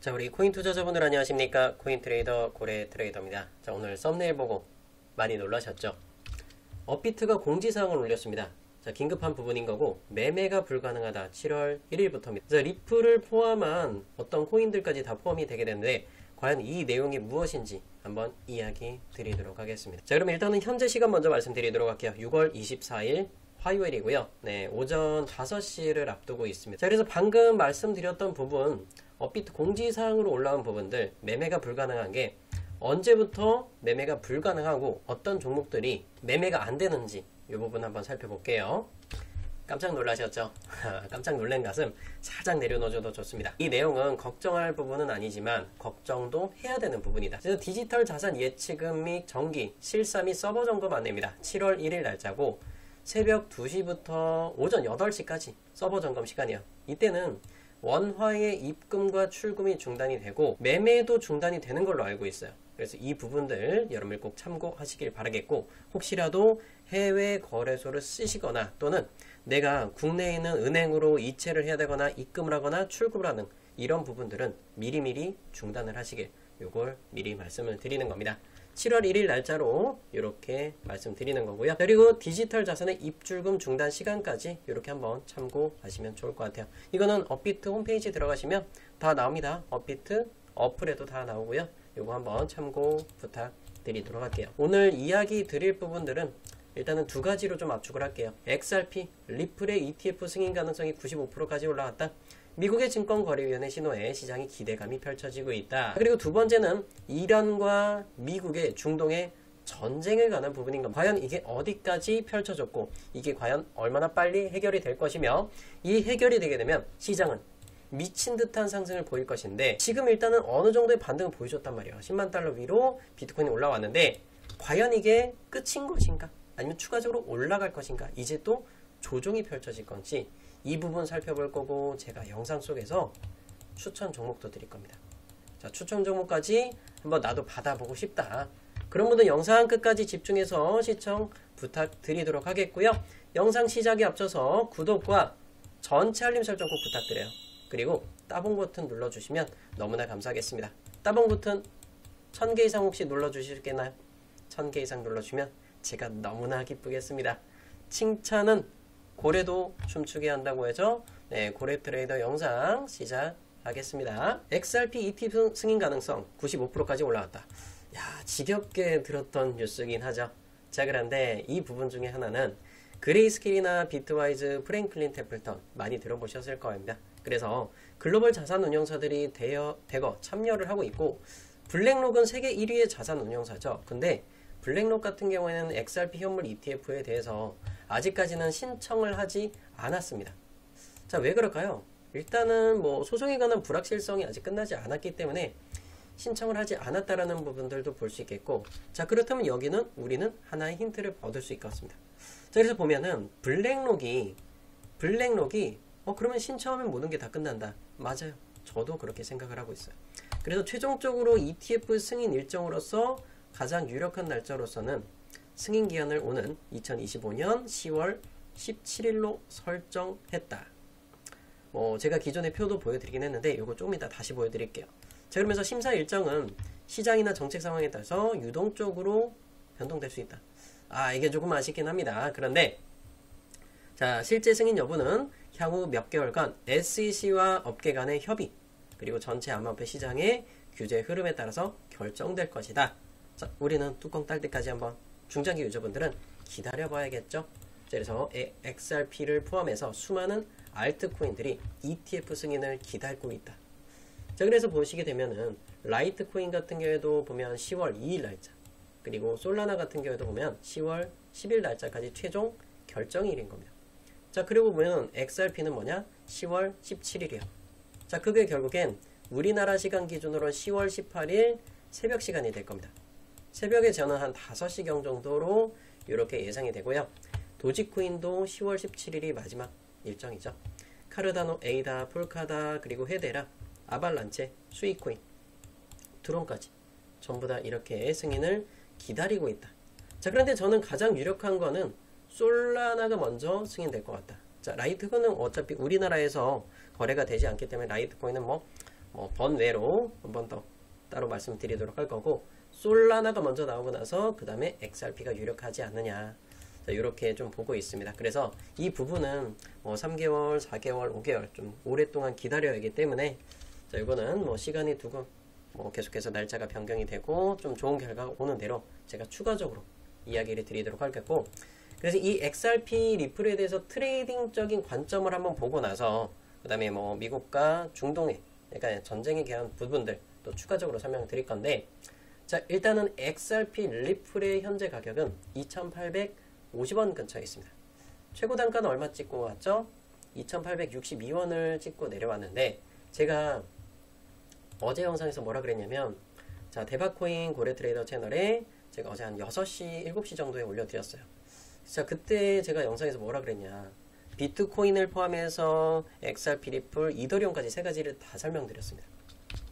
자, 우리 코인 투자자분들 안녕하십니까? 코인 트레이더 고래 트레이더입니다. 자, 오늘 썸네일 보고 많이 놀라셨죠? 업비트가 공지사항을 올렸습니다. 자, 긴급한 부분인 거고 매매가 불가능하다. 7월 1일부터입니다. 자, 리플을 포함한 어떤 코인들까지 다 포함이 되게 되는데 과연 이 내용이 무엇인지 한번 이야기 드리도록 하겠습니다. 자, 그럼 일단은 현재 시간 먼저 말씀드리도록 할게요. 6월 24일 화요일이고요. 네, 오전 5시를 앞두고 있습니다. 자, 그래서 방금 말씀드렸던 부분, 업비트 공지사항으로 올라온 부분들, 매매가 불가능한 게 언제부터 매매가 불가능하고 어떤 종목들이 매매가 안 되는지 이 부분 한번 살펴볼게요. 깜짝 놀라셨죠? 깜짝 놀란 가슴 살짝 내려놓아줘도 좋습니다. 이 내용은 걱정할 부분은 아니지만 걱정도 해야 되는 부분이다. 그래서 디지털 자산 예치금 및 정기, 실사 및 서버 점검 안내입니다. 7월 1일 날짜고 새벽 2시부터 오전 8시까지 서버 점검 시간이에요. 이때는 원화의 입금과 출금이 중단이 되고 매매도 중단이 되는 걸로 알고 있어요. 그래서 이 부분들 여러분들 꼭 참고하시길 바라겠고, 혹시라도 해외 거래소를 쓰시거나 또는 내가 국내에 있는 은행으로 이체를 해야 되거나 입금을 하거나 출금을 하는 이런 부분들은 미리미리 중단을 하시길, 요걸 미리 말씀을 드리는 겁니다. 7월 1일 날짜로 이렇게 말씀드리는 거고요. 그리고 디지털 자산의 입출금 중단 시간까지 이렇게 한번 참고하시면 좋을 것 같아요. 이거는 업비트 홈페이지 들어가시면 다 나옵니다. 업비트 어플에도 다 나오고요. 이거 한번 참고 부탁드리도록 할게요. 오늘 이야기 드릴 부분들은 일단은 두 가지로 좀 압축을 할게요. XRP, 리플의 ETF 승인 가능성이 95%까지 올라갔다. 미국의 증권거래위원회 신호에 시장이 기대감이 펼쳐지고 있다. 그리고 두 번째는 이란과 미국의 중동의 전쟁에 관한 부분인 겁니다. 과연 이게 어디까지 펼쳐졌고 이게 과연 얼마나 빨리 해결이 될 것이며, 이 해결이 되게 되면 시장은 미친 듯한 상승을 보일 것인데, 지금 일단은 어느 정도의 반등을 보여줬단 말이에요. 10만 달러 위로 비트코인이 올라왔는데 과연 이게 끝인 것인가? 아니면 추가적으로 올라갈 것인가? 이제 또 조정이 펼쳐질 건지 이 부분 살펴볼 거고, 제가 영상 속에서 추천 종목도 드릴 겁니다. 자, 추천 종목까지 한번 나도 받아보고 싶다. 그런 분들 영상 끝까지 집중해서 시청 부탁드리도록 하겠고요. 영상 시작에 앞서서 구독과 전체 알림 설정 꼭 부탁드려요. 그리고 따봉 버튼 눌러주시면 너무나 감사하겠습니다. 따봉 버튼 1000개 이상 혹시 눌러주시겠나요? 1000개 이상 눌러주면 제가 너무나 기쁘겠습니다. 칭찬은 고래도 춤추게 한다고 해서 네, 고래 트레이더 영상 시작하겠습니다. XRP ETF 승인 가능성 95%까지 올라왔다. 야, 지겹게 들었던 뉴스긴 하죠. 자, 그런데 이 부분 중에 하나는 그레이스케일이나 비트와이즈, 프랭클린 템플턴 많이 들어보셨을 겁니다. 그래서 글로벌 자산 운용사들이 대거 참여를 하고 있고, 블랙록은 세계 1위의 자산 운용사죠. 근데 블랙록 같은 경우에는 XRP 현물 ETF에 대해서 아직까지는 신청을 하지 않았습니다. 자, 왜 그럴까요? 일단은 뭐 소송에 관한 불확실성이 아직 끝나지 않았기 때문에 신청을 하지 않았다라는 부분들도 볼 수 있겠고, 자, 그렇다면 여기는 우리는 하나의 힌트를 얻을 수 있겠습니다. 자, 그래서 보면은 블랙록이 그러면 신청하면 모든 게 다 끝난다. 맞아요. 저도 그렇게 생각을 하고 있어요. 그래서 최종적으로 ETF 승인 일정으로서 가장 유력한 날짜로서는 승인 기한을 오는 2025년 10월 17일로 설정했다. 제가 기존의 표도 보여드리긴 했는데 이거 조금 이따 다시 보여드릴게요. 자, 그러면서 심사 일정은 시장이나 정책 상황에 따라서 유동적으로 변동될 수 있다. 아, 이게 조금 아쉽긴 합니다. 그런데 자, 실제 승인 여부는 향후 몇 개월간 SEC와 업계 간의 협의, 그리고 전체 암호화폐 시장의 규제 흐름에 따라서 결정될 것이다. 자, 우리는 뚜껑 딸 때까지 한번 중장기 유저분들은 기다려봐야겠죠. 그래서 XRP를 포함해서 수많은 알트코인들이 ETF 승인을 기다리고 있다. 자, 그래서 보시게 되면은 라이트코인 같은 경우에도 보면 10월 2일 날짜, 그리고 솔라나 같은 경우에도 보면 10월 10일 날짜까지 최종 결정일인 겁니다. 자, 그리고 보면 XRP는 뭐냐? 10월 17일이요. 자, 그게 결국엔 우리나라 시간 기준으로 10월 18일 새벽 시간이 될 겁니다. 새벽에 저는 한 5시경 정도로 이렇게 예상이 되고요. 도지코인도 10월 17일이 마지막 일정이죠. 카르다노, 에이다, 폴카다, 그리고 헤데라, 아발란체, 스위코인, 드론까지 전부 다 이렇게 승인을 기다리고 있다. 자, 그런데 저는 가장 유력한 거는 솔라나가 먼저 승인될 것 같다. 자, 라이트코인은 어차피 우리나라에서 거래가 되지 않기 때문에 라이트코인은 뭐 번외로 한번 더 따로 말씀드리도록 할 거고, 솔라나가 먼저 나오고 나서 그 다음에 XRP가 유력하지 않느냐, 자, 이렇게 좀 보고 있습니다. 그래서 이 부분은 뭐 3개월, 4개월, 5개월 좀 오랫동안 기다려야 하기 때문에, 자, 이거는 뭐 시간이 두고 뭐 계속해서 날짜가 변경이 되고 좀 좋은 결과가 오는 대로 제가 추가적으로 이야기를 드리도록 하겠고, 그래서 이 XRP 리플에 대해서 트레이딩적인 관점을 한번 보고 나서 그 다음에 뭐 미국과 중동의, 그러니까 전쟁에 대한 부분들 또 추가적으로 설명을 드릴 건데, 자, 일단은 XRP 리플의 현재 가격은 2,850원 근처에 있습니다. 최고 단가는 얼마 찍고 왔죠? 2,862원을 찍고 내려왔는데, 제가 어제 영상에서 뭐라 그랬냐면, 자, 대박코인 고래트레이더 채널에 제가 어제 한 6시, 7시 정도에 올려드렸어요. 자, 그때 제가 영상에서 뭐라 그랬냐, 비트코인을 포함해서 XRP 리플, 이더리움까지 세 가지를 다 설명드렸습니다.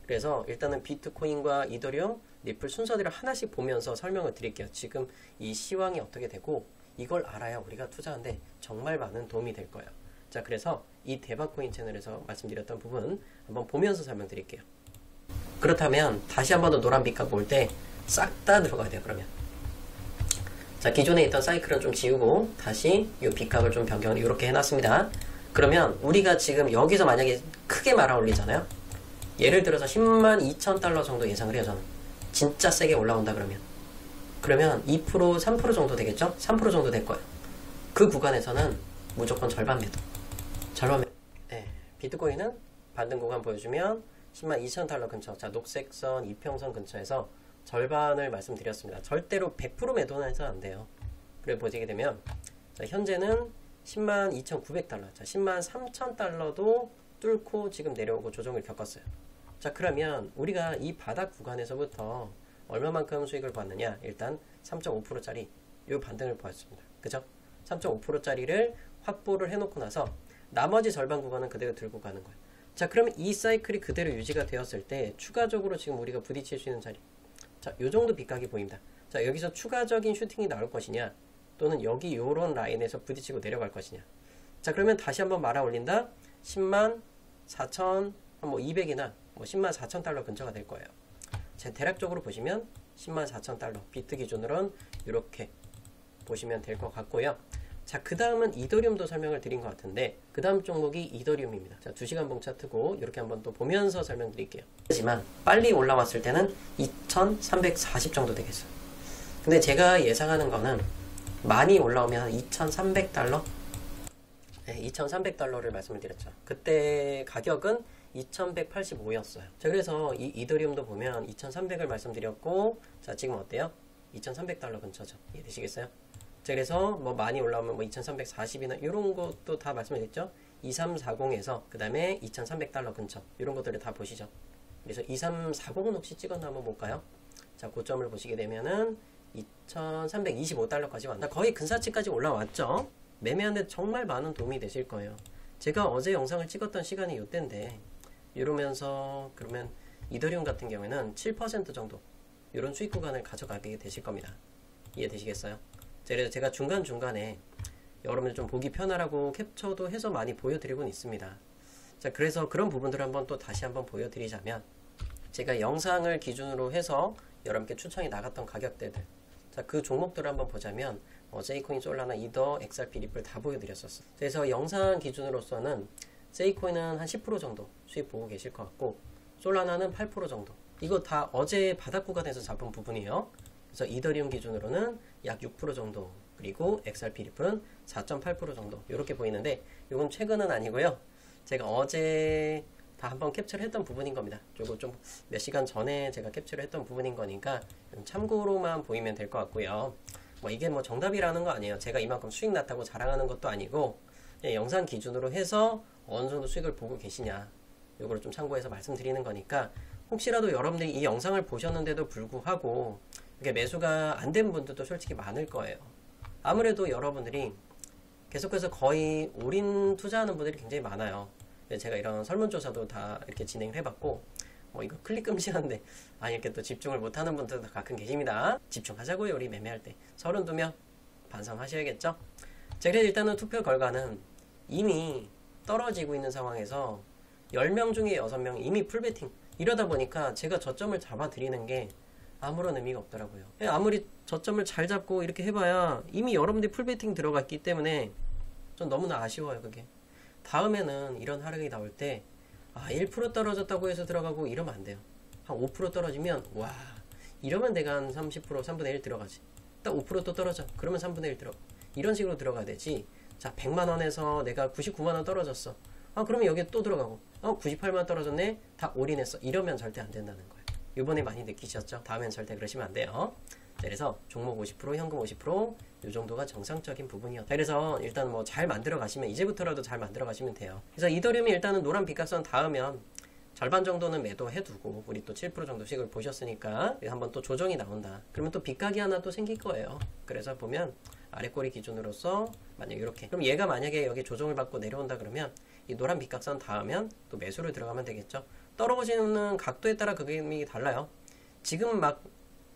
그래서 일단은 비트코인과 이더리움, 리플 순서대로 하나씩 보면서 설명을 드릴게요. 지금 이 시황이 어떻게 되고 이걸 알아야 우리가 투자하는데 정말 많은 도움이 될 거예요. 자, 그래서 이 대박코인 채널에서 말씀드렸던 부분 한번 보면서 설명드릴게요. 그렇다면 다시 한 번 더 노란 빛값 볼 때 싹 다 들어가야 돼요. 그러면 자, 기존에 있던 사이클은 좀 지우고 다시 이 빛값을 좀 변경을 이렇게 해놨습니다. 그러면 우리가 지금 여기서 만약에 크게 말아 올리잖아요. 예를 들어서 102,000달러 정도 예상을 해요. 저는 진짜 세게 올라온다 그러면 2%, 3% 정도 되겠죠? 3% 정도 될 거예요. 그 구간에서는 무조건 절반 매도. 네, 비트코인은 반등 구간 보여주면 102,000달러 근처, 자, 녹색선, 이평선 근처에서 절반을 말씀드렸습니다. 절대로 100% 매도는 해서 안 돼요. 그래 보시게 되면, 자, 현재는 102,900달러, 자, 103,000달러도 뚫고 지금 내려오고 조정을 겪었어요. 자, 그러면 우리가 이 바닥 구간에서부터 얼마만큼 수익을 봤느냐, 일단 3.5%짜리 이 반등을 보았습니다. 그죠? 3.5%짜리를 확보를 해놓고 나서 나머지 절반 구간은 그대로 들고 가는 거예요. 자, 그러면 이 사이클이 그대로 유지가 되었을 때 추가적으로 지금 우리가 부딪힐 수 있는 자리, 자, 요 정도 빛각이 보입니다. 자, 여기서 추가적인 슈팅이 나올 것이냐, 또는 여기 요런 라인에서 부딪히고 내려갈 것이냐. 자, 그러면 다시 한번 말아 올린다. 10만 4천, 뭐 200이나 뭐 10만 4천 달러 근처가 될 거예요. 자, 대략적으로 보시면 10만 4천 달러, 비트 기준으로는 이렇게 보시면 될 것 같고요. 자, 그 다음은 이더리움도 설명을 드린 것 같은데, 그 다음 종목이 이더리움입니다. 자, 2시간 봉 차트고 이렇게 한번 또 보면서 설명드릴게요. 하지만 빨리 올라왔을 때는 2,340 정도 되겠어요. 근데 제가 예상하는 거는 많이 올라오면 2,300달러? 네, 2,300달러를 말씀을 드렸죠. 그때 가격은 2,185였어요. 자, 그래서 이 이더리움도 보면 2,300을 말씀드렸고, 자, 지금 어때요? 2,300달러 근처죠. 이해되시겠어요? 자, 그래서 뭐 많이 올라오면 뭐 2,340이나 이런 것도 다 말씀드렸죠. 2340에서 그 다음에 2,300달러 근처 이런 것들을 다 보시죠. 그래서 2340은 혹시 찍었나 한번 볼까요? 자, 고점을 보시게 되면은 2,325달러까지 왔나? 거의 근사치까지 올라왔죠. 매매하는데 정말 많은 도움이 되실 거예요. 제가 어제 영상을 찍었던 시간이 이때인데, 이러면서 그러면 이더리움 같은 경우에는 7% 정도 이런 수익 구간을 가져가게 되실 겁니다. 이해되시겠어요? 그래서 제가 중간중간에 여러분들 좀 보기 편하라고 캡처도 해서 많이 보여드리고는 있습니다. 자, 그래서 그런 부분들을 한번 또 다시 한번 보여드리자면, 제가 영상을 기준으로 해서 여러분께 추천이 나갔던 가격대들, 자, 그 종목들을 한번 보자면 J코인, 솔라나, 이더, XRP, 리플 다 보여드렸었어요. 그래서 영상 기준으로서는 J코인은 한 10% 정도 수익 보고 계실 것 같고, 솔라나는 8% 정도. 이거 다 어제 바닥 구간에서 잡은 부분이에요. 그래서 이더리움 기준으로는 약 6% 정도, 그리고 XRP 리플은 4.8% 정도 이렇게 보이는데, 이건 최근은 아니고요. 제가 어제 다 한번 캡처를 했던 부분인 겁니다. 요거 좀 몇 시간 전에 제가 캡처를 했던 부분인 거니까 참고로만 보이면 될 것 같고요. 뭐 이게 뭐 정답이라는 거 아니에요. 제가 이만큼 수익 났다고 자랑하는 것도 아니고, 영상 기준으로 해서 어느 정도 수익을 보고 계시냐, 요거를 좀 참고해서 말씀드리는 거니까, 혹시라도 여러분들이 이 영상을 보셨는데도 불구하고 이게 매수가 안 된 분들도 솔직히 많을 거예요. 아무래도 여러분들이 계속해서 거의 올인 투자하는 분들이 굉장히 많아요. 제가 이런 설문조사도 다 이렇게 진행을 해봤고, 뭐 이거 클릭 금지하는데 이렇게 또 집중을 못하는 분들도 가끔 계십니다. 집중하자고요. 우리 매매할 때 32명 반성하셔야겠죠. 자, 그래서 일단은 투표 결과는 이미 떨어지고 있는 상황에서 10명 중에 6명이 이미 풀베팅. 이러다 보니까 제가 저점을 잡아드리는 게 아무런 의미가 없더라고요. 아무리 저점을 잘 잡고 이렇게 해봐야 이미 여러분들이 풀베팅 들어갔기 때문에 전 너무나 아쉬워요, 그게. 다음에는 이런 하락이 나올 때 1% 떨어졌다고 해서 들어가고 이러면 안 돼요. 한 5% 떨어지면 와, 이러면 내가 한 30% 3분의 1 들어가지. 딱 5% 또 떨어져. 그러면 3분의 1 들어가. 이런 식으로 들어가야 되지. 자, 100만원에서 내가 99만원 떨어졌어. 그러면 여기에 또 들어가고 98만원 떨어졌네. 다 올인했어. 이러면 절대 안 된다는 거예요. 이번에 많이 느끼셨죠? 다음엔 절대 그러시면 안 돼요. 그래서 종목 50%, 현금 50%, 이 정도가 정상적인 부분이었다. 그래서 일단 뭐 잘 만들어 가시면, 이제부터라도 잘 만들어 가시면 돼요. 그래서 이더리움이 일단은 노란 빗각선 닿으면 절반 정도는 매도해 두고, 우리 또 7% 정도씩을 보셨으니까 한번 또 조정이 나온다. 그러면 또 빗각이 하나 또 생길 거예요. 그래서 보면 아래 꼬리 기준으로서 만약 이렇게, 그럼 얘가 만약에 여기 조정을 받고 내려온다 그러면 이 노란 빗각선 닿으면 또 매수를 들어가면 되겠죠. 떨어지는 각도에 따라 그림이 달라요. 지금 막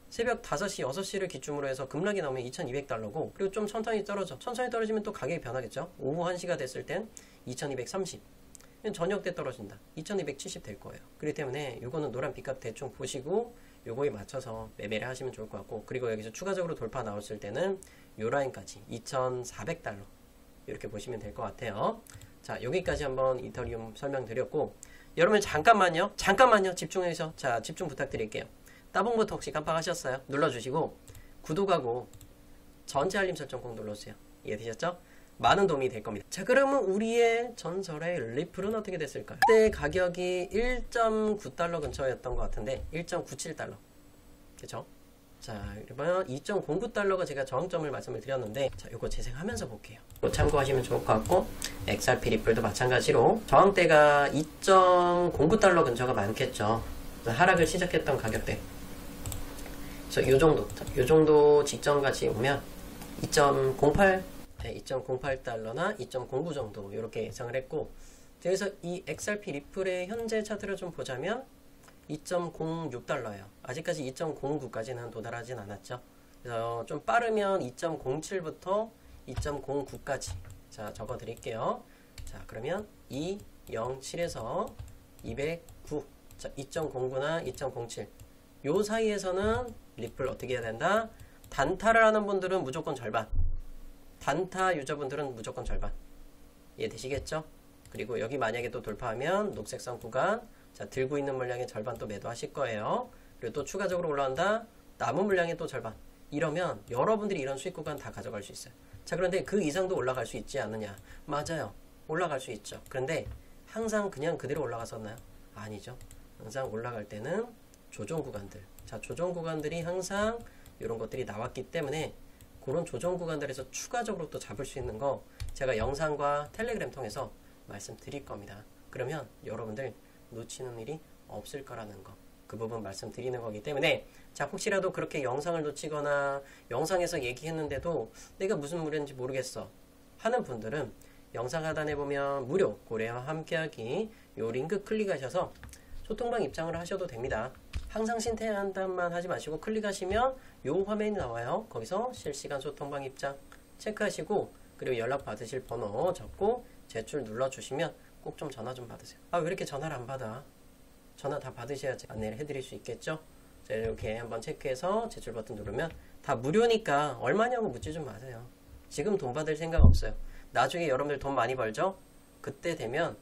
새벽 5시, 6시를 기준으로 해서 급락이 나오면 2200달러고, 그리고 좀 천천히 떨어져. 천천히 떨어지면 또 가격이 변하겠죠. 오후 1시가 됐을 땐 2230. 저녁 때 떨어진다. 2270 될 거예요. 그렇기 때문에 이거는 노란 빗각 대충 보시고 요거에 맞춰서 매매를 하시면 좋을 것 같고, 그리고 여기서 추가적으로 돌파 나왔을 때는 요 라인까지 2400달러 이렇게 보시면 될 것 같아요. 자, 여기까지 한번 이더리움 설명드렸고, 여러분 잠깐만요. 집중해서, 자, 집중 부탁드릴게요. 따봉 버튼 혹시 깜빡하셨어요? 눌러주시고 구독하고 전체 알림 설정 꼭 눌러주세요. 이해되셨죠? 많은 도움이 될 겁니다. 자, 그러면 우리의 전설의 리플은 어떻게 됐을까요? 그때 가격이 1.9달러 근처였던 것 같은데 1.97달러, 그쵸? 자, 그러면 2.09달러가 제가 저항점을 말씀을 드렸는데, 자, 요거 재생하면서 볼게요. 참고하시면 좋을 것 같고, XRP 리플도 마찬가지로 저항대가 2.09달러 근처가 많겠죠. 하락을 시작했던 가격대. 그래서 요 정도 직전까지 오면 2.08, 네, 2.08달러나 2.09 정도 이렇게 예상을 했고, 그래서 이 XRP 리플의 현재 차트를 좀 보자면 2.06달러예요. 아직까지 2.09까지는 도달하진 않았죠. 그래서 좀 빠르면 2.07부터 2.09까지 자, 적어 드릴게요. 자, 그러면 207에서 209, 자, 2.09나 2.07 요 사이에서는 리플 어떻게 해야 된다? 단타를 하는 분들은 무조건 절반, 단타 유저분들은 무조건 절반. 이해되시겠죠? 그리고 여기 만약에 또 돌파하면 녹색선 구간, 자, 들고 있는 물량의 절반 또 매도하실 거예요. 그리고 또 추가적으로 올라간다, 남은 물량의 또 절반. 이러면 여러분들이 이런 수익 구간 다 가져갈 수 있어요. 자, 그런데 그 이상도 올라갈 수 있지 않느냐? 맞아요. 올라갈 수 있죠. 그런데 항상 그냥 그대로 올라갔었나요? 아니죠. 항상 올라갈 때는 조정 구간들, 자, 조정 구간들이 항상 이런 것들이 나왔기 때문에 그런 조정 구간들에서 추가적으로 또 잡을 수 있는 거 제가 영상과 텔레그램 통해서 말씀드릴 겁니다. 그러면 여러분들 놓치는 일이 없을 거라는 거, 그 부분 말씀드리는 거기 때문에, 자, 혹시라도 그렇게 영상을 놓치거나 영상에서 얘기했는데도 내가 무슨 무료인지 모르겠어 하는 분들은 영상 하단에 보면 무료 고래와 함께하기 요 링크 클릭하셔서 소통방 입장을 하셔도 됩니다. 항상 신태한단만 하지 마시고 클릭하시면 요 화면이 나와요. 거기서 실시간 소통방 입장 체크하시고, 그리고 연락 받으실 번호 적고 제출 눌러주시면 꼭 좀 전화 좀 받으세요. 왜 이렇게 전화를 안 받아? 전화 다 받으셔야지 안내를 해드릴 수 있겠죠? 자, 이렇게 한번 체크해서 제출 버튼 누르면 다 무료니까 얼마냐고 묻지 좀 마세요. 지금 돈 받을 생각 없어요. 나중에 여러분들 돈 많이 벌죠? 그때 되면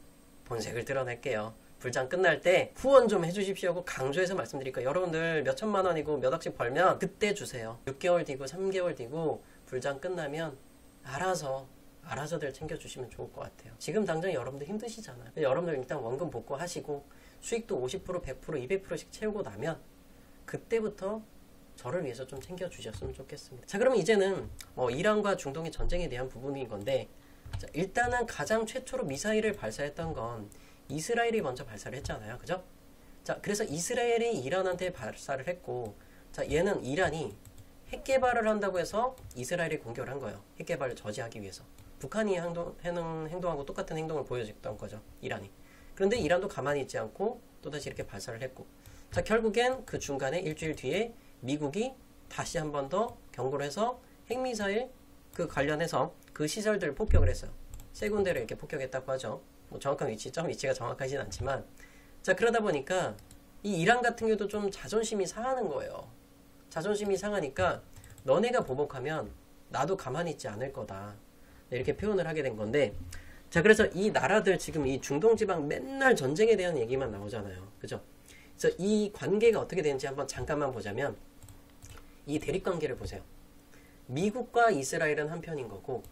본색을 드러낼게요. 불장 끝날 때 후원 좀 해주십시오 하고 강조해서 말씀드릴까요? 여러분들 몇 천만 원이고 몇 억씩 벌면 그때 주세요. 6개월 뒤고 3개월 뒤고 불장 끝나면 알아서들 챙겨주시면 좋을 것 같아요. 지금 당장 여러분들 힘드시잖아요. 여러분들 일단 원금 복구하시고 수익도 50%, 100%, 200%씩 채우고 나면 그때부터 저를 위해서 좀 챙겨주셨으면 좋겠습니다. 자, 그러면 이제는 이란과 중동의 전쟁에 대한 부분인 건데, 자, 일단은 가장 최초로 미사일을 발사했던 건 이스라엘이 먼저 발사를 했잖아요. 그죠? 자, 그래서 이스라엘이 이란한테 발사를 했고, 자, 얘는 이란이 핵 개발을 한다고 해서 이스라엘이 공격을 한 거예요. 핵 개발을 저지하기 위해서. 북한이 행동하고 똑같은 행동을 보여줬던 거죠. 이란이. 그런데 이란도 가만히 있지 않고 또다시 이렇게 발사를 했고, 자, 결국엔 그 중간에 일주일 뒤에 미국이 다시 한 번 더 경고를 해서 핵미사일 그 관련해서 그 시설들 폭격을 했어요. 세 군데를 이렇게 폭격했다고 하죠. 뭐 정확한 위치, 점 위치가 정확하진 않지만, 자, 그러다 보니까 이 이란 같은 경우도 좀 자존심이 상하는 거예요. 자존심이 상하니까 너네가 보복하면 나도 가만히 있지 않을 거다. 이렇게 표현을 하게 된 건데, 자, 그래서 이 나라들 지금 이 중동 지방 맨날 전쟁에 대한 얘기만 나오잖아요. 그죠? 그래서 이 관계가 어떻게 되는지 한번 잠깐만 보자면, 이 대립 관계를 보세요. 미국과 이스라엘은 한 편인 거고,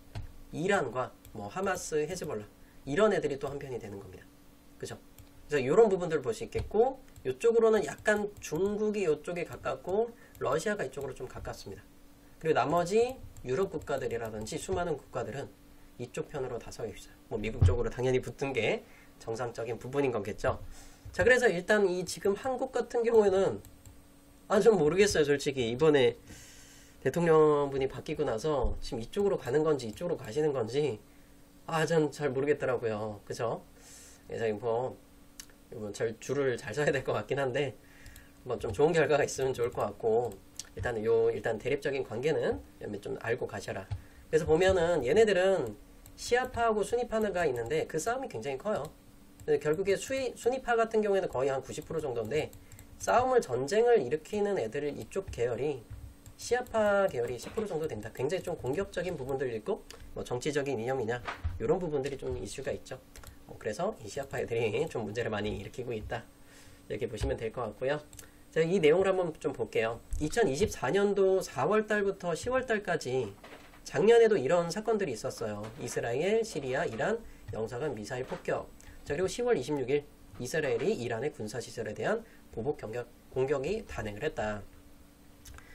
이란과 뭐 하마스, 헤즈볼라 이런 애들이 또 한 편이 되는 겁니다. 그죠? 그래서 이런 부분들을 볼 수 있겠고, 이쪽으로는 약간 중국이 이쪽에 가깝고 러시아가 이쪽으로 좀 가깝습니다. 그리고 나머지 유럽 국가들이라든지 수많은 국가들은 이쪽 편으로 다 서 있어요. 뭐 미국 쪽으로 당연히 붙은 게 정상적인 부분인 거겠죠. 자, 그래서 일단 이 지금 한국 같은 경우에는 좀 모르겠어요. 솔직히 이번에 대통령분이 바뀌고 나서 지금 이쪽으로 가는 건지 이쪽으로 가시는 건지 전 잘 모르겠더라고요. 그죠? 그래서 이번 줄을 잘 서야 될 것 같긴 한데 뭐 좀 좋은 결과가 있으면 좋을 것 같고, 일단 대립적인 관계는 좀 알고 가셔라. 그래서 보면은 얘네들은 시아파하고 수니파가 있는데 그 싸움이 굉장히 커요. 결국에 수니파 같은 경우에는 거의 한 90% 정도인데, 전쟁을 일으키는 애들 이쪽 계열이 시아파 계열이 10% 정도 된다. 굉장히 좀 공격적인 부분들이 있고, 뭐 정치적인 이념이냐 이런 부분들이 좀 이슈가 있죠. 그래서 이 시아파 애들이 좀 문제를 많이 일으키고 있다. 이렇게 보시면 될 것 같고요. 자, 이 내용을 한번 좀 볼게요. 2024년도 4월 달부터 10월 달까지 작년에도 이런 사건들이 있었어요. 이스라엘, 시리아, 이란 영사관 미사일 폭격. 자, 그리고 10월 26일 이스라엘이 이란의 군사시설에 대한 보복 공격이 단행을 했다.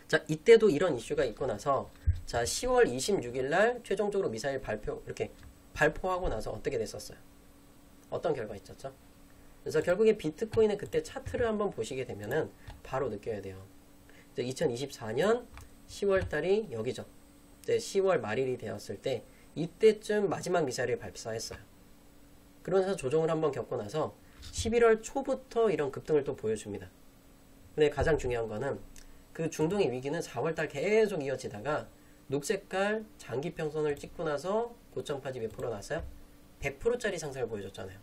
자, 이때도 이런 이슈가 있고 나서, 자, 10월 26일 날 최종적으로 미사일 이렇게 발표하고 나서 어떻게 됐었어요? 어떤 결과 있었죠? 그래서 결국에 비트코인의 그때 차트를 한번 보시게 되면은 바로 느껴야 돼요. 2024년 10월 달이 여기죠. 이제 10월 말일이 되었을 때 이때쯤 마지막 미사일을 발사했어요. 그러면서 조정을 한번 겪고 나서 11월 초부터 이런 급등을 또 보여줍니다. 근데 가장 중요한 거는 그 중동의 위기는 4월 달 계속 이어지다가 녹색깔 장기평선을 찍고 나서 고점까지 몇 프로 났어요? 100%짜리 상승을 보여줬잖아요.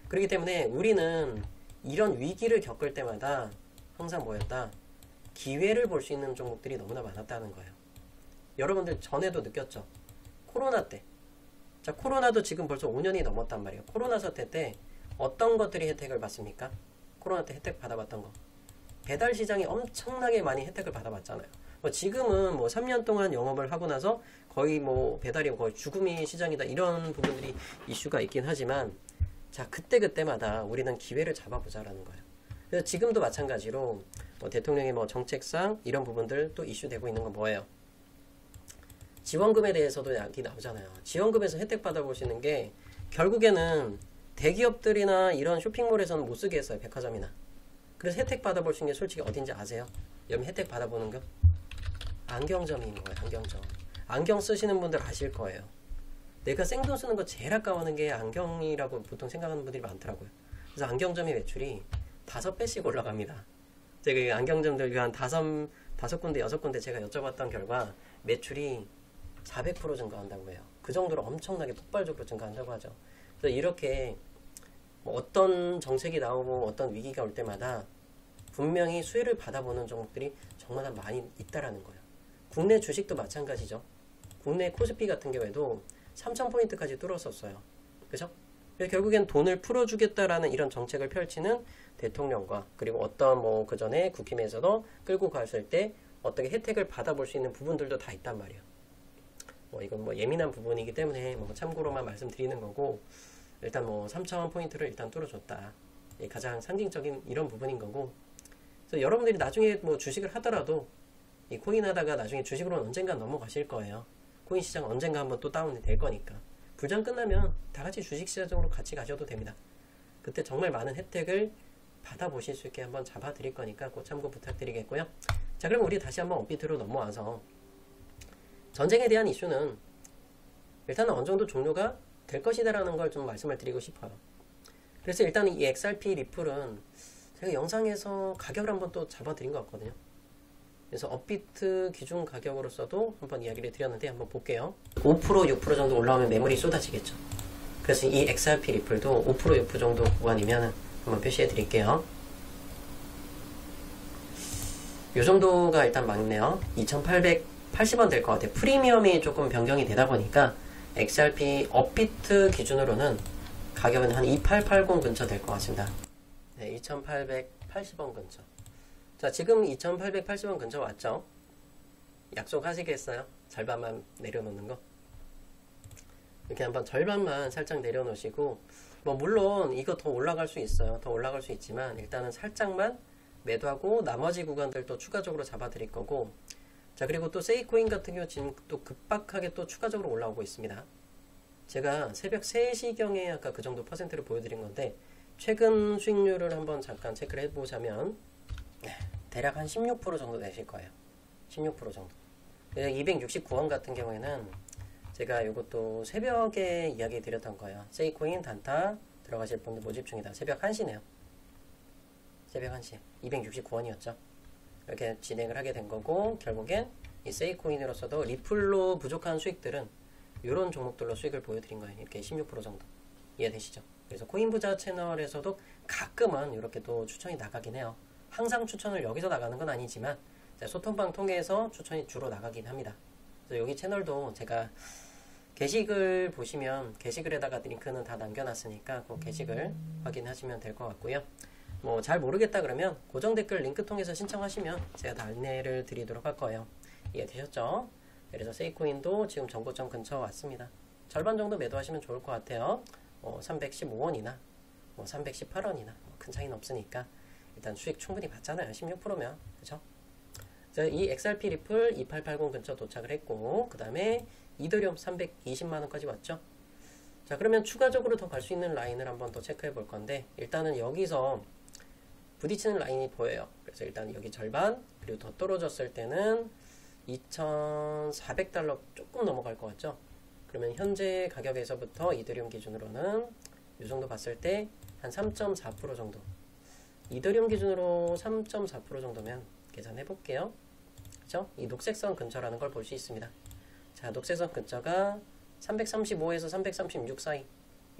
그렇기 때문에 우리는 이런 위기를 겪을 때마다 항상 뭐였다? 기회를 볼 수 있는 종목들이 너무나 많았다는 거예요. 여러분들 전에도 느꼈죠? 코로나 때. 자, 코로나도 지금 벌써 5년이 넘었단 말이에요. 코로나 사태 때 어떤 것들이 혜택을 받습니까? 코로나 때 혜택 받아봤던 거. 배달 시장이 엄청나게 많이 혜택을 받아봤잖아요. 지금은 3년 동안 영업을 하고 나서 거의 배달이 거의 죽음의 시장이다, 이런 부분들이 이슈가 있긴 하지만, 자, 그때마다 우리는 기회를 잡아보자라는 거예요. 그래서 지금도 마찬가지로 대통령의 정책상 이런 부분들 또 이슈되고 있는 건 뭐예요? 지원금에 대해서도 이야기 나오잖아요. 지원금에서 혜택 받아보시는 게 결국에는 대기업들이나 이런 쇼핑몰에서는 못 쓰게 했어요. 백화점이나. 그래서 혜택 받아보시는 게 솔직히 어딘지 아세요? 여러분 혜택 받아보는 거? 안경점인 거예요. 안경점. 안경 쓰시는 분들 아실 거예요. 내가 생돈 쓰는 거 제일 아까워하는 게 안경이라고 보통 생각하는 분들이 많더라고요. 그래서 안경점의 매출이 5배씩 올라갑니다. 제가 안경점들 한 5군데, 6군데 제가 여쭤봤던 결과 매출이 400% 증가한다고 해요. 그 정도로 엄청나게 폭발적으로 증가한다고 하죠. 그래서 이렇게 어떤 정책이 나오고 어떤 위기가 올 때마다 분명히 수혜를 받아보는 종목들이 정말 많이 있다라는 거예요. 국내 주식도 마찬가지죠. 국내 코스피 같은 경우에도 3,000포인트까지 뚫었었어요. 그죠? 결국엔 돈을 풀어주겠다라는 이런 정책을 펼치는 대통령과, 그리고 어떤 그 전에 국힘에서도 끌고 갔을 때 어떻게 혜택을 받아볼 수 있는 부분들도 다 있단 말이에요. 이건 예민한 부분이기 때문에 참고로만 말씀드리는 거고, 일단 3,000포인트를 일단 뚫어줬다. 가장 상징적인 이런 부분인 거고, 그래서 여러분들이 나중에 주식을 하더라도 이 코인 하다가 나중에 주식으로는 언젠가 넘어가실 거예요. 코인 시장 언젠가 한번 또 다운이 될 거니까. 불장 끝나면 다 같이 주식 시장으로 같이 가셔도 됩니다. 그때 정말 많은 혜택을 받아보실 수 있게 한번 잡아드릴 거니까 꼭 참고 부탁드리겠고요. 자, 그럼 우리 다시 한번 업비트로 넘어와서 전쟁에 대한 이슈는 일단은 어느 정도 종료가 될 것이다라는 걸 좀 말씀을 드리고 싶어요. 그래서 일단 이 XRP 리플은 제가 영상에서 가격을 한번 또 잡아드린 것 같거든요. 그래서 업비트 기준 가격으로서도 한번 이야기를 드렸는데 한번 볼게요. 5% 6% 정도 올라오면 매물이 쏟아지겠죠. 그래서 이 XRP 리플도 5% F 정도 구간이면 한번 표시해 드릴게요. 요 정도가 일단 맞네요. 2880원 될 것 같아요. 프리미엄이 조금 변경이 되다 보니까 XRP 업비트 기준으로는 가격은 한 2880 근처 될 것 같습니다. 네, 2880원 근처. 자, 지금 2880원 근처 왔죠? 약속하시겠어요? 절반만 내려놓는 거? 이렇게 한번 절반만 살짝 내려놓으시고, 뭐 물론 이거 더 올라갈 수 있어요. 더 올라갈 수 있지만 일단은 살짝만 매도하고 나머지 구간들 또 추가적으로 잡아 드릴 거고, 자, 그리고 또 세이코인 같은 경우 지금 또 급박하게 또 추가적으로 올라오고 있습니다. 제가 새벽 3시경에 아까 그 정도 퍼센트를 보여드린 건데, 최근 수익률을 한번 잠깐 체크를 해보자면 대략 한 16% 정도 되실 거예요. 16% 정도. 269원 같은 경우에는 제가 이것도 새벽에 이야기 드렸던 거예요. 세이코인 단타 들어가실 분들 모집 중이다. 새벽 1시네요. 새벽 1시 269원이었죠. 이렇게 진행을 하게 된 거고, 결국엔 이 세이코인으로서도 리플로 부족한 수익들은 이런 종목들로 수익을 보여드린 거예요. 이렇게 16% 정도. 이해되시죠? 그래서 코인부자 채널에서도 가끔은 이렇게 또 추천이 나가긴 해요. 항상 추천을 여기서 나가는 건 아니지만 소통방 통해서 추천이 주로 나가긴 합니다. 그래서 여기 채널도 제가 게시글 보시면 게시글에다가 링크는 다 남겨놨으니까 그 게시글 확인하시면 될 것 같고요. 뭐 잘 모르겠다 그러면 고정 댓글 링크 통해서 신청하시면 제가 다 안내를 드리도록 할 거예요. 이해되셨죠? 그래서 세이코인도 지금 정고점 근처 왔습니다. 절반 정도 매도하시면 좋을 것 같아요. 315원이나 318원이나 큰 차이는 없으니까 일단 수익 충분히 봤잖아요. 16%면. 그죠? 이 XRP 리플 2880 근처 도착을 했고, 그 다음에 이더리움 320만원까지 왔죠. 자, 그러면 추가적으로 더 갈 수 있는 라인을 한번 더 체크해 볼 건데, 일단은 여기서 부딪히는 라인이 보여요. 그래서 일단 여기 절반, 그리고 더 떨어졌을 때는 2,400달러 조금 넘어갈 것 같죠. 그러면 현재 가격에서부터 이더리움 기준으로는 이 정도 봤을 때 한 3.4% 정도. 이더리움 기준으로 3.4% 정도면 계산해 볼게요. 그죠? 이 녹색선 근처라는 걸 볼 수 있습니다. 자, 녹색선 근처가 335에서 336 사이.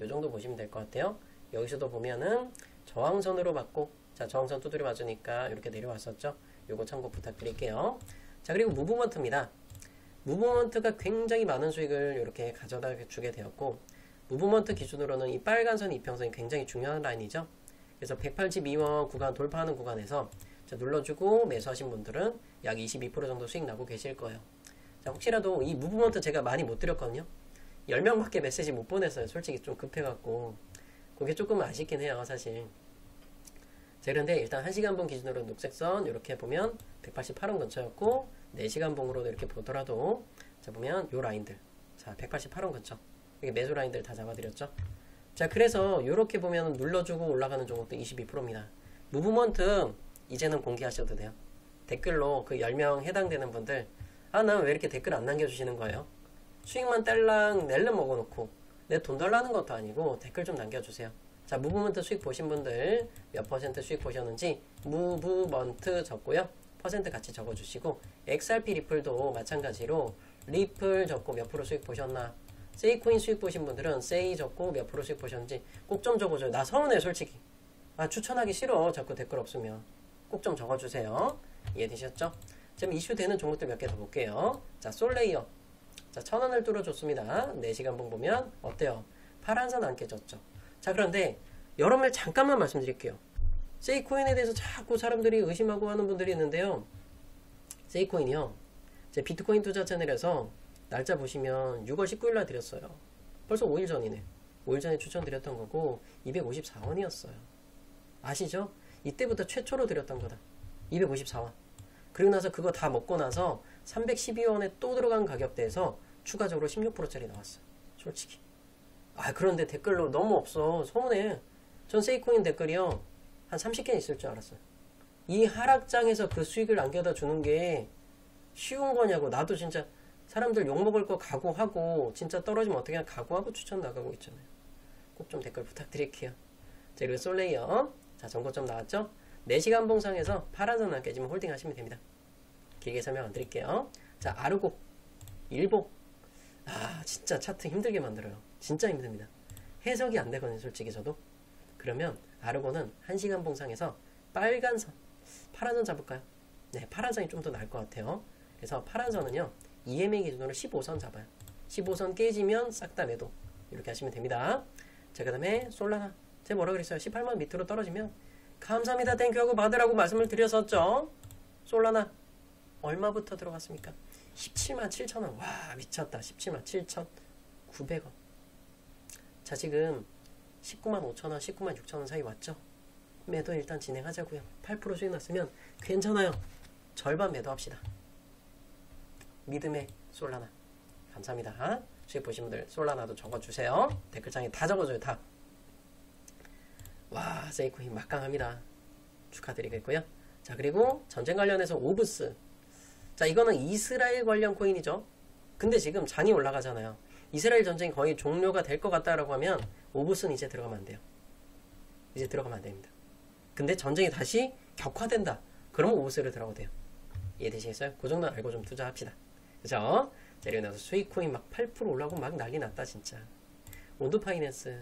이 정도 보시면 될 것 같아요. 여기서도 보면은 저항선으로 맞고, 자, 저항선 두드려 맞으니까 이렇게 내려왔었죠. 요거 참고 부탁드릴게요. 자, 그리고 무브먼트입니다. 무브먼트가 굉장히 많은 수익을 이렇게 가져다 주게 되었고, 무브먼트 기준으로는 이 빨간 선 이평선이 굉장히 중요한 라인이죠. 그래서 182원 구간 돌파하는 구간에서 자, 눌러주고 매수하신 분들은 약 22% 정도 수익 나고 계실 거예요. 자, 혹시라도 이 무브먼트 제가 많이 못 드렸거든요. 10명밖에 메시지 못 보냈어요. 솔직히 좀 급해갖고. 그게 조금 아쉽긴 해요, 사실. 자, 그런데 일단 1시간봉 기준으로 녹색선 이렇게 보면 188원 근처였고, 4시간 봉으로도 이렇게 보더라도 자, 보면 요 라인들, 자, 188원 근처, 이게 매수 라인들 다 잡아드렸죠. 자, 그래서 이렇게 보면 눌러주고 올라가는 종목도 22%입니다. 무브먼트 이제는 공개하셔도 돼요. 댓글로 그 10명 해당되는 분들, 아, 난 왜 이렇게 댓글 안 남겨주시는 거예요? 수익만 딸랑 낼름 먹어놓고 내 돈 달라는 것도 아니고 댓글 좀 남겨주세요. 자, 무브먼트 수익 보신 분들 몇 퍼센트 수익 보셨는지 무브먼트 적고요. 퍼센트 같이 적어주시고, XRP 리플도 마찬가지로 리플 적고 몇 프로 수익 보셨나, 세이코인 수익 보신 분들은 세이 적고 몇 프로 수익 보셨는지 꼭 좀 적어줘요. 나 서운해 솔직히. 아, 추천하기 싫어. 자꾸 댓글 없으면. 꼭 좀 적어주세요. 이해되셨죠? 지금 이슈되는 종목들 몇 개 더 볼게요. 자, 솔레이어. 자, 1,000원을 뚫어줬습니다. 4시간 봉 보면 어때요? 파란선 안 깨졌죠? 자, 그런데 여러분 잠깐만 말씀드릴게요. 세이코인에 대해서 자꾸 사람들이 의심하고 하는 분들이 있는데요. 세이코인이요, 제 비트코인 투자 채널에서 날짜 보시면 6월 19일 날 드렸어요. 벌써 5일 전이네. 5일 전에 추천드렸던 거고 254원이었어요. 아시죠? 이때부터 최초로 드렸던 거다. 254원. 그리고 나서 그거 다 먹고 나서 312원에 또 들어간 가격대에서 추가적으로 16%짜리 나왔어요. 솔직히. 아, 그런데 댓글로 너무 없어. 서운해. 전 세이코인 댓글이요, 한 30개 있을 줄 알았어요. 이 하락장에서 그 수익을 남겨다 주는 게 쉬운 거냐고. 나도 진짜 사람들 욕먹을 거 각오하고, 진짜 떨어지면 어떻게 하냐 각오하고 추천 나가고 있잖아요. 꼭 좀 댓글 부탁드릴게요. 자, 그리고 솔레이어. 자, 정보점 나왔죠? 4시간 봉상에서 파란선 안 깨지면 홀딩 하시면 됩니다. 길게 설명 안 드릴게요. 자, 아르고, 일보. 아, 진짜 차트 힘들게 만들어요. 진짜 힘듭니다. 해석이 안 되거든요, 솔직히 저도. 그러면 아르고는 1시간 봉상에서 빨간 선, 파란 선 잡을까요? 네, 파란 선이 좀 더 나을 것 같아요. 그래서 파란 선은요, EMA 기준으로 15선 잡아요. 15선 깨지면 싹 다 매도. 이렇게 하시면 됩니다. 자, 그 다음에 솔라나. 제가 뭐라 그랬어요? 18만 밑으로 떨어지면 감사합니다, 땡큐하고 받으라고 말씀을 드렸었죠. 솔라나 얼마부터 들어갔습니까? 17만 7천원. 와, 미쳤다. 17만 7,900원. 자, 지금 19만 5천원, 19만 6천원 사이 왔죠? 매도 일단 진행하자고요. 8% 수익 났으면 괜찮아요. 절반 매도합시다. 믿음의 솔라나. 감사합니다. 수익 보신 분들 솔라나도 적어주세요. 댓글창에 다 적어줘요. 다. 와, 세이코인 막강합니다. 축하드리겠고요. 자, 그리고 전쟁 관련해서 오브스. 자, 이거는 이스라엘 관련 코인이죠. 근데 지금 장이 올라가잖아요. 이스라엘 전쟁이 거의 종료가 될 것 같다라고 하면 오브스는 이제 들어가면 안 돼요. 이제 들어가면 안 됩니다. 근데 전쟁이 다시 격화된다. 그러면 오브스를 들어가도 돼요. 이해되시겠어요? 그 정도는 알고 좀 투자합시다. 그죠? 자, 이러고 나서 수익코인 막 8% 올라오고 막 난리 났다 진짜. 온도 파이낸스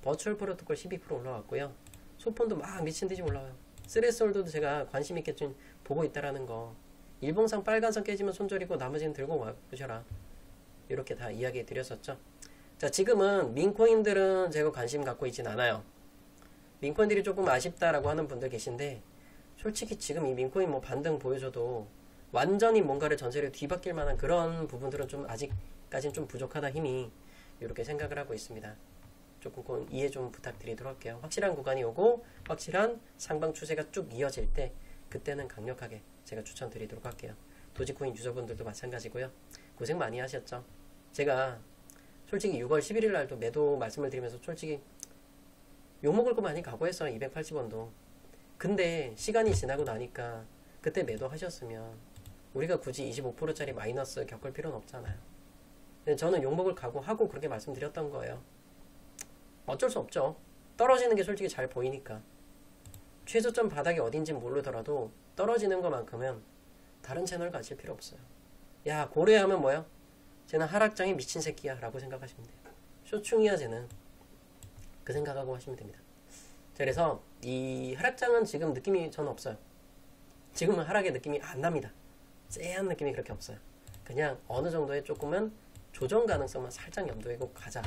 버추얼 프로토콜 12% 올라왔고요. 소폰도 막 미친듯이 올라와요. 쓰레솔도도 제가 관심있게 좀 보고 있다라는 거. 일봉상 빨간선 깨지면 손절이고 나머지는 들고 와보셔라. 이렇게 다 이야기 드렸었죠. 자, 지금은 민코인들은 제가 관심 갖고 있진 않아요. 민코인들이 조금 아쉽다라고 하는 분들 계신데, 솔직히 지금 이 민코인 뭐 반등 보여줘도 완전히 뭔가를 전세를 뒤바뀔 만한 그런 부분들은 좀 아직까지는 좀 부족하다 힘이, 이렇게 생각을 하고 있습니다. 조금 이해 좀 부탁드리도록 할게요. 확실한 구간이 오고 확실한 상방 추세가 쭉 이어질 때 그때는 강력하게 제가 추천드리도록 할게요. 도지코인 유저분들도 마찬가지고요. 고생 많이 하셨죠. 제가 솔직히 6월 11일 날도 매도 말씀을 드리면서 솔직히 욕먹을 거 많이 각오했어요. 280원도. 근데 시간이 지나고 나니까 그때 매도하셨으면 우리가 굳이 25%짜리 마이너스 겪을 필요는 없잖아요. 저는 욕먹을 각오하고 그렇게 말씀드렸던 거예요. 어쩔 수 없죠. 떨어지는 게 솔직히 잘 보이니까. 최저점 바닥이 어딘지 모르더라도 떨어지는 것만큼은 다른 채널 가질 필요 없어요. 야, 고래하면 뭐야? 쟤는 하락장에 미친 새끼야 라고 생각하시면 돼요. 쇼충이야 쟤는. 그 생각하고 하시면 됩니다. 자, 그래서 이 하락장은 지금 느낌이 저는 없어요. 지금은 하락의 느낌이 안 납니다. 쎄한 느낌이 그렇게 없어요. 그냥 어느 정도의 조금은 조정 가능성만 살짝 염두에고 가자.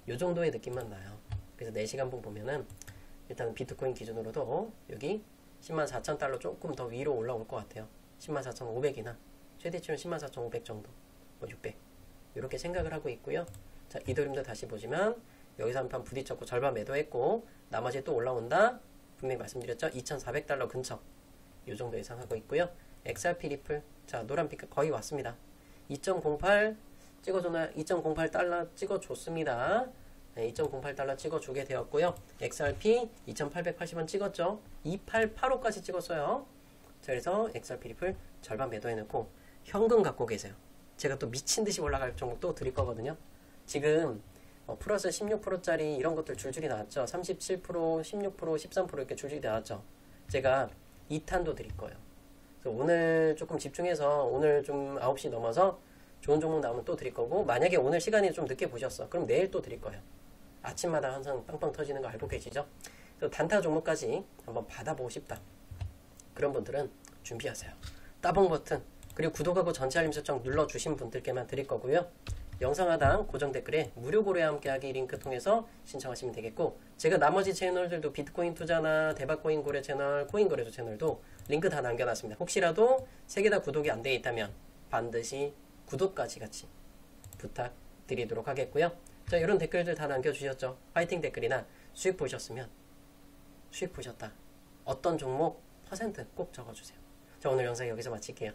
요 정도의 느낌만 나요. 그래서 4시간봉 보면은 일단 비트코인 기준으로도 여기 104,000달러 조금 더 위로 올라올 것 같아요. 104,500이나 최대치는 104,500 정도, 뭐 600 이렇게 생각을 하고 있고요. 자, 이더리움도 다시 보시면 여기서 한 판 부딪혔고 절반 매도했고 나머지 또 올라온다. 분명히 말씀드렸죠. 2,400달러 근처 요 정도 예상하고 있고요. XRP 리플, 자, 노란빛 거의 왔습니다. 2.08 찍어줬나요? 2.08달러 찍어줬습니다. 네, 2.08달러 찍어주게 되었고요. XRP 2,880원 찍었죠. 2885까지 찍었어요. 자, 그래서 XRP 리플 절반 매도해놓고 현금 갖고 계세요. 제가 또 미친듯이 올라갈 종목 또 드릴 거거든요. 지금 플러스 16%짜리 이런 것들 줄줄이 나왔죠. 37%, 16%, 13% 이렇게 줄줄이 나왔죠. 제가 2탄도 드릴 거예요. 그래서 오늘 조금 집중해서 오늘 좀 9시 넘어서 좋은 종목 나오면 또 드릴 거고, 만약에 오늘 시간이 좀 늦게 보셨어. 그럼 내일 또 드릴 거예요. 아침마다 항상 빵빵 터지는 거 알고 계시죠? 그래서 단타 종목까지 한번 받아보고 싶다. 그런 분들은 준비하세요. 따봉 버튼, 그리고 구독하고 전체 알림 설정 눌러주신 분들께만 드릴 거고요. 영상 하단 고정 댓글에 무료 고래와 함께하기 링크 통해서 신청하시면 되겠고, 제가 나머지 채널들도 비트코인 투자나 대박코인 고래 채널, 코인 거래소 채널도 링크 다 남겨놨습니다. 혹시라도 3개 다 구독이 안 되어 있다면 반드시 구독까지 같이 부탁드리도록 하겠고요. 자, 이런 댓글들 다 남겨주셨죠. 파이팅 댓글이나 수익 보셨으면 수익 보셨다. 어떤 종목 퍼센트 꼭 적어주세요. 자, 오늘 영상 여기서 마칠게요.